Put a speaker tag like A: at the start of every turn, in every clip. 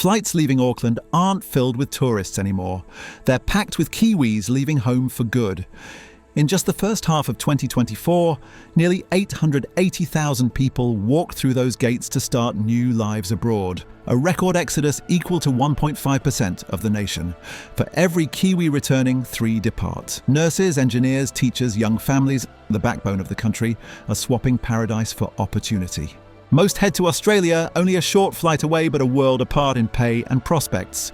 A: Flights leaving Auckland aren't filled with tourists anymore. They're packed with Kiwis leaving home for good. In just the first half of 2024, nearly 880,000 people walked through those gates to start new lives abroad, a record exodus equal to 1.5% of the nation. For every Kiwi returning, 3 depart. Nurses, engineers, teachers, young families, the backbone of the country, are swapping paradise for opportunity. Most head to Australia, only a short flight away but a world apart in pay and prospects.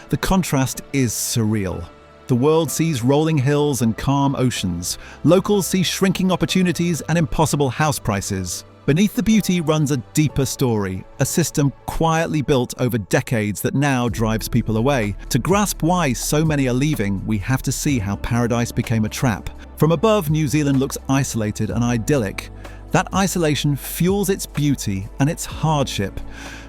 A: The contrast is surreal. The world sees rolling hills and calm oceans. Locals see shrinking opportunities and impossible house prices. Beneath the beauty runs a deeper story, a system quietly built over decades that now drives people away. To grasp why so many are leaving, we have to see how paradise became a trap. From above, New Zealand looks isolated and idyllic. That isolation fuels its beauty and its hardship.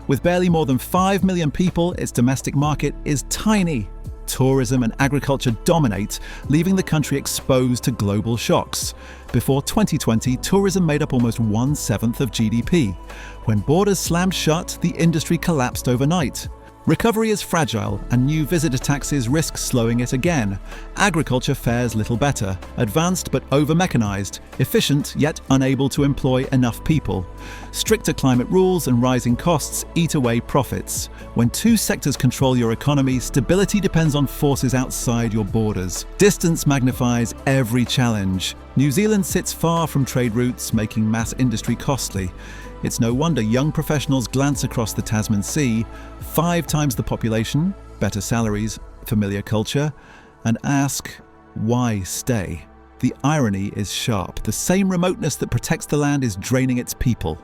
A: With barely more than 5 million people, its domestic market is tiny. Tourism and agriculture dominate, leaving the country exposed to global shocks. Before 2020, tourism made up almost 1/7 of GDP. When borders slammed shut, the industry collapsed overnight. Recovery is fragile, and new visitor taxes risk slowing it again. Agriculture fares little better, advanced but over-mechanized, efficient yet unable to employ enough people. Stricter climate rules and rising costs eat away profits. When 2 sectors control your economy, stability depends on forces outside your borders. Distance magnifies every challenge. New Zealand sits far from trade routes, making mass industry costly. It's no wonder young professionals glance across the Tasman Sea, 5 times the population, better salaries, familiar culture, and ask, why stay? The irony is sharp. The same remoteness that protects the land is draining its people.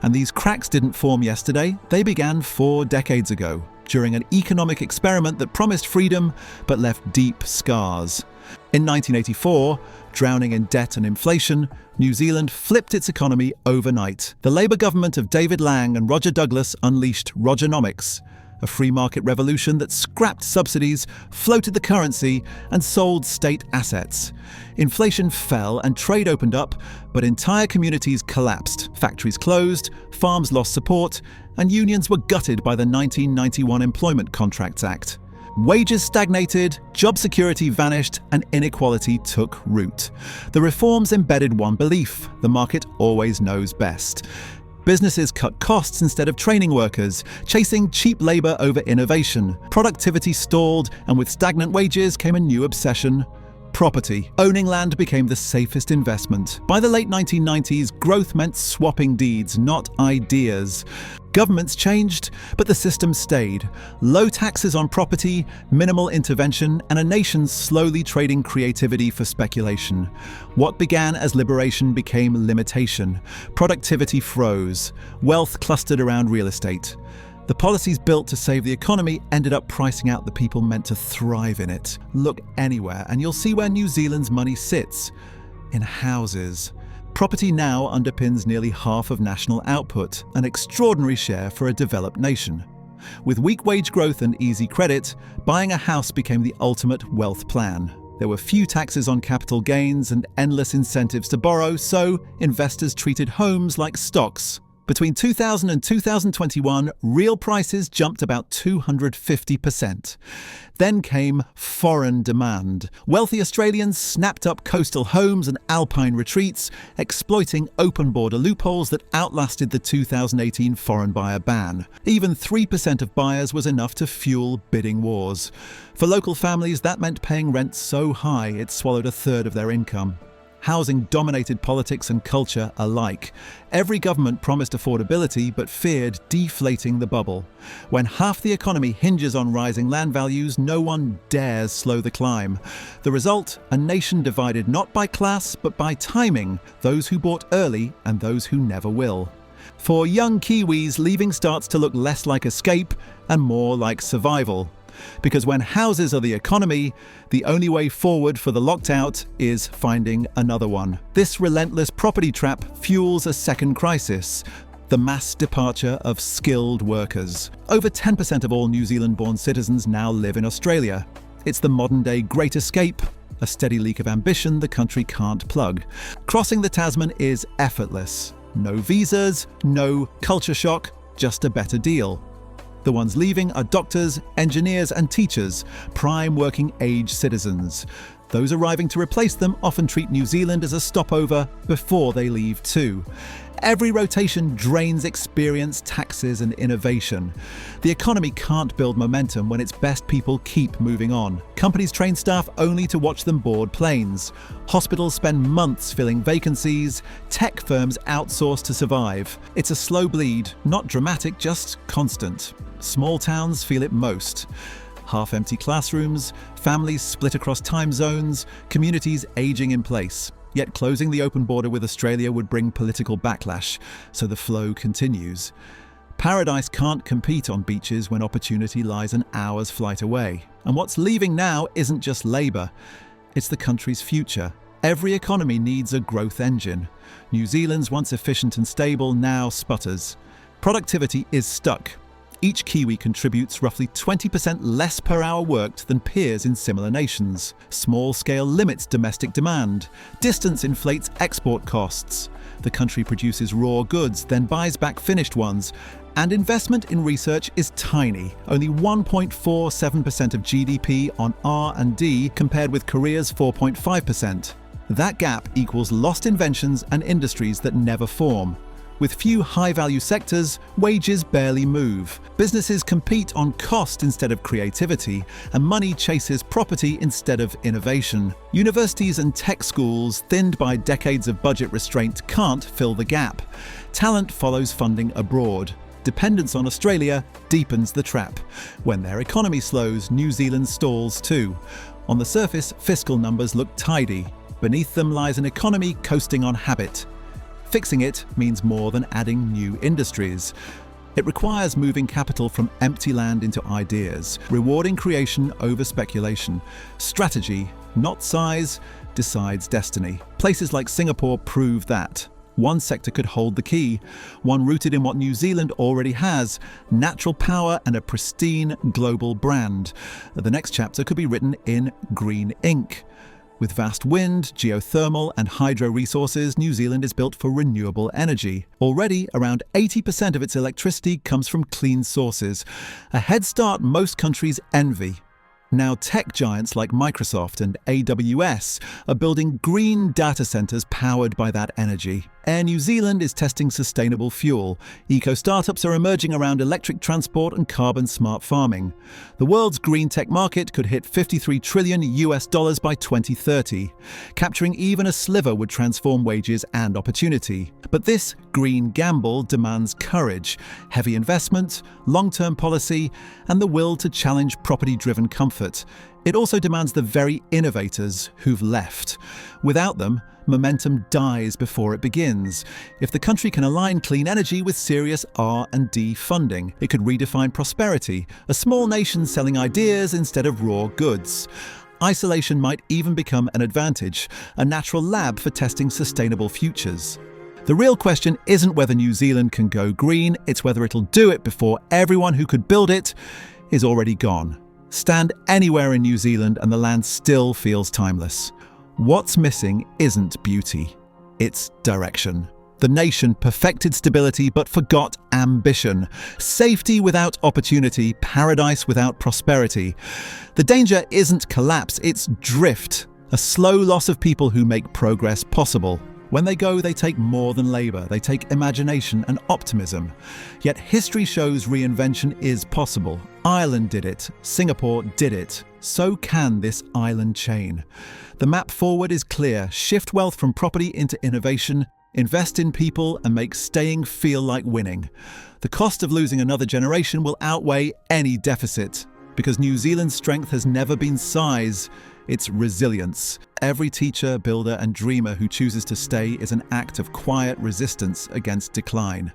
A: And these cracks didn't form yesterday, they began 4 decades ago, during an economic experiment that promised freedom but left deep scars. In 1984, drowning in debt and inflation, New Zealand flipped its economy overnight. The Labour government of David Lang and Roger Douglas unleashed Rogernomics, a free market revolution that scrapped subsidies, floated the currency, and sold state assets. Inflation fell and trade opened up, but entire communities collapsed. Factories closed, farms lost support, and unions were gutted by the 1991 Employment Contracts Act. Wages stagnated, job security vanished, and inequality took root. The reforms embedded one belief: the market always knows best. Businesses cut costs instead of training workers, chasing cheap labour over innovation. Productivity stalled, and with stagnant wages came a new obsession: property. Owning land became the safest investment. By the late 1990s, growth meant swapping deeds, not ideas. Governments changed, but the system stayed. Low taxes on property, minimal intervention, and a nation slowly trading creativity for speculation. What began as liberation became limitation. Productivity froze. Wealth clustered around real estate. The policies built to save the economy ended up pricing out the people meant to thrive in it. Look anywhere and you'll see where New Zealand's money sits: in houses. Property now underpins nearly half of national output, an extraordinary share for a developed nation. With weak wage growth and easy credit, buying a house became the ultimate wealth plan. There were few taxes on capital gains and endless incentives to borrow, so investors treated homes like stocks. Between 2000 and 2021, real prices jumped about 250%. Then came foreign demand. Wealthy Australians snapped up coastal homes and alpine retreats, exploiting open border loopholes that outlasted the 2018 foreign buyer ban. Even 3% of buyers was enough to fuel bidding wars. For local families, that meant paying rent so high it swallowed 1/3 of their income. Housing dominated politics and culture alike. Every government promised affordability but feared deflating the bubble. When half the economy hinges on rising land values, no one dares slow the climb. The result: a nation divided not by class but by timing, those who bought early and those who never will. For young Kiwis, leaving starts to look less like escape and more like survival. Because when houses are the economy, the only way forward for the locked out is finding another one. This relentless property trap fuels a second crisis: the mass departure of skilled workers. Over 10% of all New Zealand-born citizens now live in Australia. It's the modern-day Great Escape, a steady leak of ambition the country can't plug. Crossing the Tasman is effortless. No visas, no culture shock, just a better deal. The ones leaving are doctors, engineers and teachers, prime working-age citizens. Those arriving to replace them often treat New Zealand as a stopover before they leave too. Every rotation drains experience, taxes and innovation. The economy can't build momentum when its best people keep moving on. Companies train staff only to watch them board planes. Hospitals spend months filling vacancies. Tech firms outsource to survive. It's a slow bleed, not dramatic, just constant. Small towns feel it most. Half-empty classrooms, families split across time zones, communities aging in place. Yet closing the open border with Australia would bring political backlash, so the flow continues. Paradise can't compete on beaches when opportunity lies an hour's flight away. And what's leaving now isn't just labour, it's the country's future. Every economy needs a growth engine. New Zealand's once efficient and stable now sputters. Productivity is stuck. Each Kiwi contributes roughly 20% less per hour worked than peers in similar nations. Small scale limits domestic demand. Distance inflates export costs. The country produces raw goods, then buys back finished ones. And investment in research is tiny, only 1.47% of GDP on R&D compared with Korea's 4.5%. That gap equals lost inventions and industries that never form. With few high-value sectors, wages barely move. Businesses compete on cost instead of creativity, and money chases property instead of innovation. Universities and tech schools, thinned by decades of budget restraint, can't fill the gap. Talent follows funding abroad. Dependence on Australia deepens the trap. When their economy slows, New Zealand stalls too. On the surface, fiscal numbers look tidy. Beneath them lies an economy coasting on habit. Fixing it means more than adding new industries. It requires moving capital from empty land into ideas, rewarding creation over speculation. Strategy, not size, decides destiny. Places like Singapore prove that. One sector could hold the key, one rooted in what New Zealand already has, natural power and a pristine global brand. The next chapter could be written in green ink. With vast wind, geothermal and hydro resources, New Zealand is built for renewable energy. Already, around 80% of its electricity comes from clean sources, a head start most countries envy. Now tech giants like Microsoft and AWS are building green data centers powered by that energy. Air New Zealand is testing sustainable fuel. Eco-startups are emerging around electric transport and carbon-smart farming. The world's green tech market could hit $53 trillion by 2030. Capturing even a sliver would transform wages and opportunity. But this green gamble demands courage, heavy investment, long-term policy, and the will to challenge property-driven comfort. It also demands the very innovators who've left. Without them, momentum dies before it begins. If the country can align clean energy with serious R&D funding, it could redefine prosperity, a small nation selling ideas instead of raw goods. Isolation might even become an advantage, a natural lab for testing sustainable futures. The real question isn't whether New Zealand can go green, it's whether it'll do it before everyone who could build it is already gone. Stand anywhere in New Zealand and the land still feels timeless. What's missing isn't beauty, it's direction. The nation perfected stability but forgot ambition. Safety without opportunity, paradise without prosperity. The danger isn't collapse, it's drift. A slow loss of people who make progress possible. When they go, they take more than labour. They take imagination and optimism. Yet history shows reinvention is possible. Ireland did it. Singapore did it. So can this island chain. The map forward is clear. Shift wealth from property into innovation. Invest in people and make staying feel like winning. The cost of losing another generation will outweigh any deficit. Because New Zealand's strength has never been size. It's resilience. Every teacher, builder and dreamer who chooses to stay is an act of quiet resistance against decline.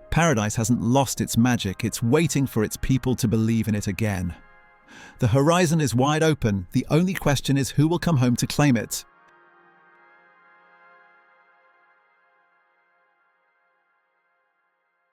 A: Paradise hasn't lost its magic, it's waiting for its people to believe in it again. The horizon is wide open, the only question is who will come home to claim it.